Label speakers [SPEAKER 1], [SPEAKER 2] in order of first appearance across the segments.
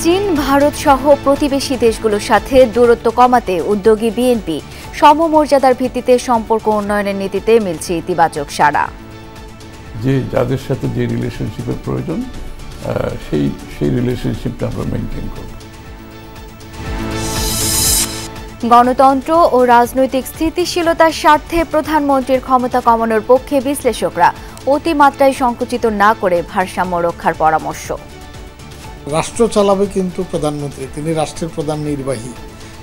[SPEAKER 1] চীন ভারত সহ প্রতিবেশী দেশগুলোর সাথে দূরত্ব কমাতে উদ্যোগী বিএনপি সমমর্যাদার ভিত্তিতে সম্পর্ক উন্নয়নের নীতিতে মিলছে ইতিবাচক সাড়া।
[SPEAKER 2] যে যাদের সাথে যে রিলেশনশিপের প্রয়োজন সেই রিলেশনশিপটা আমরা মেনটেন করব।
[SPEAKER 1] গণতন্ত্র ও রাজনৈতিক স্থিতিশীলতার স্বার্থে প্রধানমন্ত্রীর ক্ষমতা কমানোর পক্ষে বিশ্লেষকরা অতিমাত্রায় সংকুচিত না করে ভারসাম্য রক্ষার পরামর্শ।
[SPEAKER 3] রাষ্ট্র চালাবে কিন্তু প্রধানমন্ত্রী, তিনি রাষ্ট্রের প্রধান নির্বাহী।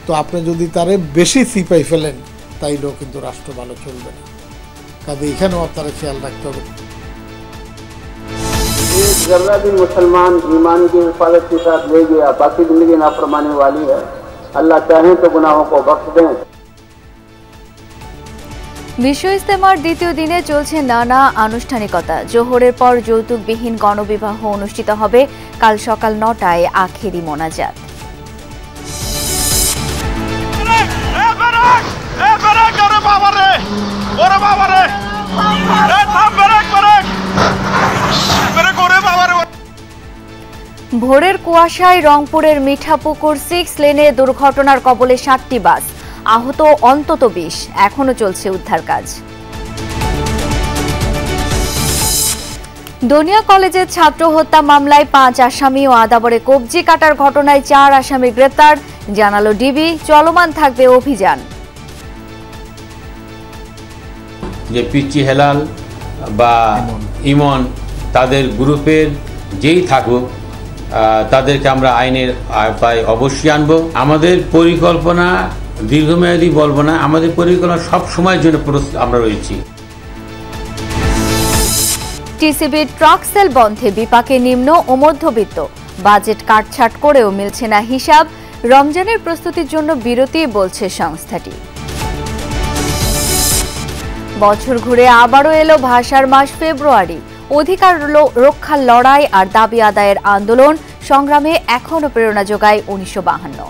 [SPEAKER 3] তো আপনি যদি তারে বেশি সিপাই ফেলেন তাইলেও কিন্তু রাষ্ট্র ভালো চলবে না। কাজে এখানেও আপনারা খেয়াল রাখতে হবে।
[SPEAKER 4] एक जर्रा भी मुसलमान ईमान की हिफाजत के साथ ले गया, बाकी जिंदगी नाफरमानी वाली है। अल्लाह चाहे तो गुनाहों को बख्श दें।
[SPEAKER 1] বিশ্ব ইজতেমার দ্বিতীয় দিনে চলছে নানা আনুষ্ঠানিকতা। জোহরের পর যৌতুকবিহীন গণবিবাহ অনুষ্ঠিত হবে। কাল সকাল ৯টায় আখেরি মোনাজাত। ভোরের কুয়াশায় রংপুরের মিঠাপুকুর 6 লেনে দুর্ঘটনার কবলে 7টি বাস, আহত অন্তত 20। এখনো চলছে উদ্ধার কাজ। দনিয়া কলেজের ছাত্র হত্যা মামলায় 5 আসামি ও আদাবরে কবজি কাটার ঘটনায় 4 আসামি গ্রেপ্তার, জানালো ডিবি। চলমান থাকবে অভিযান।
[SPEAKER 5] যে পিচি হেলাল বা ইমন তাদের গ্রুপের যেই থাকুক তাদেরকে আমরা আইনের আওতায় অবশ্যই আনবো। আমাদের পরিকল্পনা দীর্ঘমেয়াদী বলবো না, আমাদের পরিকল্পনা সব সময়ের জন্য আমরা রয়েছি।
[SPEAKER 1] টিসিবির ট্রাক সেল বন্ধে বিপাকে নিম্ন ও মধ্যবিত্ত। বাজেট কাটছাট করেও মিলছে না হিসাব। রমজানের প্রস্তুতির জন্য বিরতি বলছে সংস্থাটি। বছর ঘুরে আবারও এলো ভাষার মাস ফেব্রুয়ারি। অধিকার রক্ষার লড়াই আর দাবি আদায়ের আন্দোলন সংগ্রামে এখনো প্রেরণা যোগায় 1952।